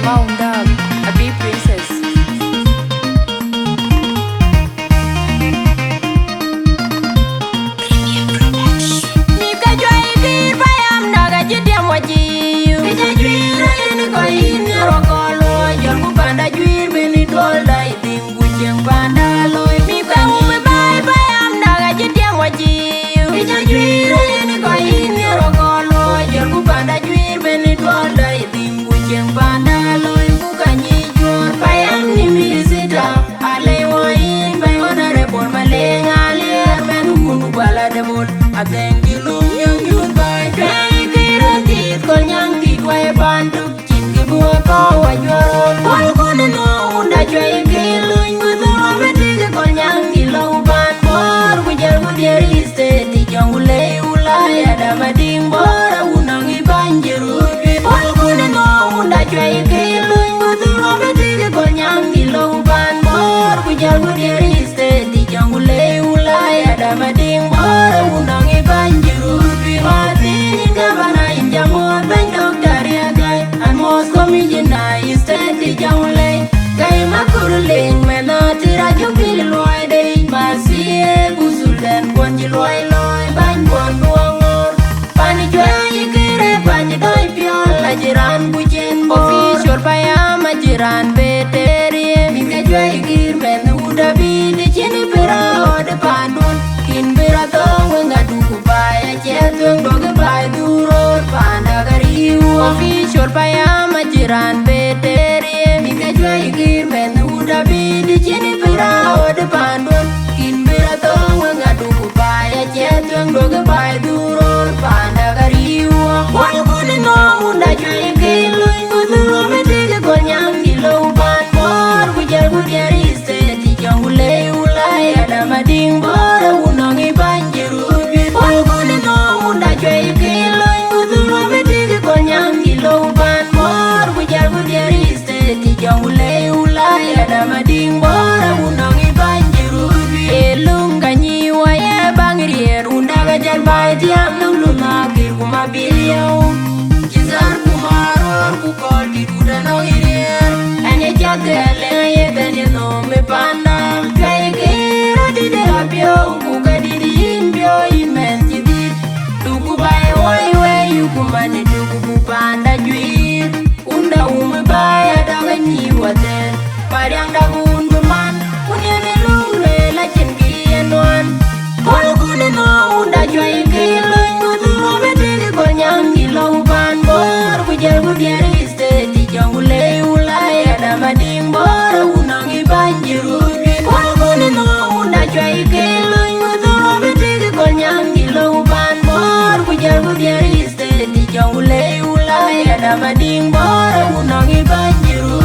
Maundab, a big princess. Nika Chuei-keer Payam naga jitiam wajiu. Ija Nyïïr ini ko ini rokolo jor ku panda Nyïïr beni dolda itim kucing panda loy. Nika ume bai Payam naga jitiam wajiu. Ija Nyïïr ini ko ini rokolo jor ku panda Nyïïr beni dolda itim kucing panda loy. Bukanyi jor Payam ni misita ale wain bai honorable malenga ale men unu bala debol. Atengi lum yang yun bai Chuei-keer tit kol nyang tit wai banduk chin ki bua ko wa joron. Kol kone no unda Chuei-keer luny guduro betike kol nyang ki lau ban bor kujal kudier iste ti jong ulei ulai ada mading bor unang i banjiru. Kol kone no unda Chuei-keer luny guduro betike kol nyang ki lau ban bor kujal kudier iste ti jong ulei ulai ada mading bor unang i banjiru. Martin gavana injamot ben doctor yagai and most commissioner iste ti jong ulei. Kai makuruling mena tira jupil loy dey masie gusulden bonji loy loy ban bon buangor. Pani Chuei-keer pani doi piol ajiran bujen bor. Official Payam ajiran beterie. Mika Chuei-keer men uda bidi chini pera ode pandun. Kin pera tong wenga duku baya chetweng doge bay duror panda gariu. Official Payam ajiran beterie. Mika Chuei-keer men uda bidi chini pera ode pandun. Kin pera tong wenga duku baya chetweng doge bay duror panda gariu. Wal kune no unda Chuei-keer luny guduro betike kol nyang ki lau ban bor kujal kudier iste ti jong ulei ulai ada mading bor unang i banjiru. Wal kune no unda Chuei-keer luny guduro betike kol nyang ki lau ban bor kujal kudier iste ti jong ulei ulai ada mading bor unang i banjiru. Elung kanyi waye bangrier unda gajal bai tiam nang luna kir kumabiliau. Kizar kumaror kukol kiduda no irier. Anye chatele ye benye no me panda. Chuei-keer adide apyo kuka didi impyo imen jidit. Duku bai wai we yukumani duku kupanda Nyïïr. Unda ume bai adaga nyiwaten. Pariang dagu undu man unyene lungre la chenki enwan. Kol kune no unda Chuei-keer luny guduro betike kol nyang ki lau ban bor kujal kudier iste ti jong ulei ulai ada mading bor unang i banjiru. Kol kune no unda Chuei-keer luny guduro betike kol nyang ki lau ban bor kujal kudier iste ti jong ulei ulai ada mading bor unang i banjiru.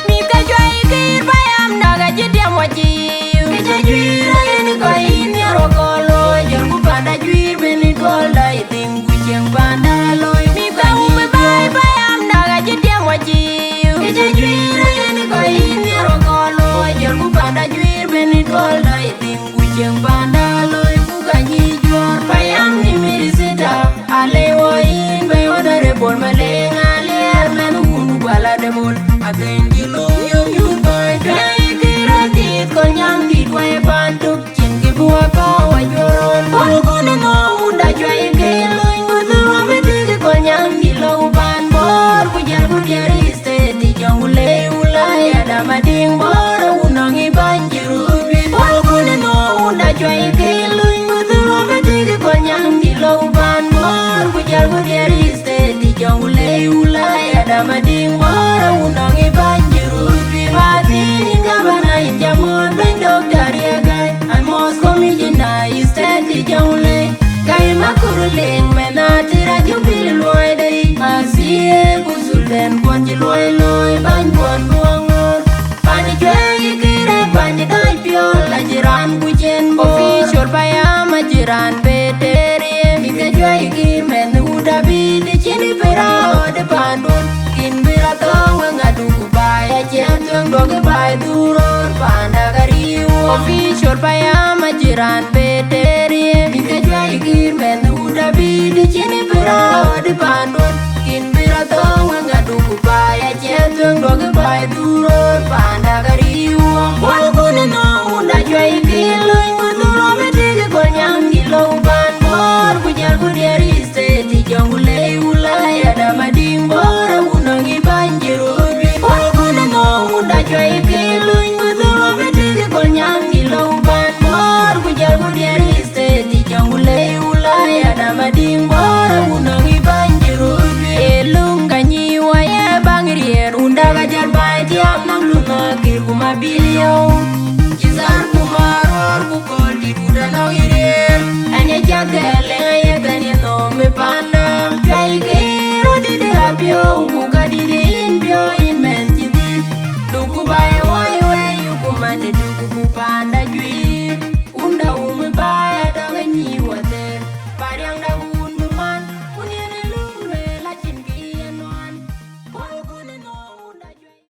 Mika Chuei-keer Payam naga jitiam wajiu. Ija Nyïïr ini ko ini rokolo jor ku panda Nyïïr beni dolda itim kucing panda loy. Mika ume bai Payam naga jitiam wajiu. Ija Nyïïr ini ko ini rokolo jor ku panda Nyïïr beni dolda itim kucing panda loy. Bukanyi jor Payam ni mirisita ale wain bai honorable malenga ale men unu bala debol. Atengi lum yang yun bai Chuei-keer tit kol nyang tit wai banduk chin ki bua ko wa joron. Kol kune no unda Chuei-keer luny guduro betike kol nyang ki lau ban bor kujal kudier iste ti jong ulei ulai ada mading bor unang i banjiru. Kol kune no unda Chuei-keer luny guduro betike kol nyang ki lau ban bor kujal kudier iste ti jong ulei ulai ada mading bor unang i banjiru. Martin gavana injamot ben doctor yagai and most commissioner iste ti jong ulei. Kai makuruling mena tira jupil loy dey masie gusulden bonji loy loy ban bon buangor. Pani Chuei-keer pani doi piol ajiran bujen bor. Official Payam ajiran beterie. Mika Chuei-keer men uda bidi chini pera ode pandun. Kin pera tong wenga duku baya chetweng doge bai duror panda gari. official Payam jiran peterie. Mika Chuei-keer men uda bidi chini pira di pandun. Kin pira tong ngadu kupaya chetong doge pai turut panda kariwa. Wal kune no uda Chuei-keer loin kuturo betike konyang gilo ban bor kujal kudiari steti jangule ulaya damading bor unangi banjiru. Wal kune no uda Chuei-keer loin kuturo betike konyang gilo ban bor kujal kudiari steti jangule ulaya damading bor unangi banjiru. Elunga nyiwa ye bangrier unda gajar bai tiam nang lunga kir kumabilio. Kizar kumaror kukol di uda nauirir. Anya jagale ye tani no me panda. Chuei-keer odi de rapio kuka di de inpio in men jidit. Duku bai wai wai yukumande duku kupanda jui.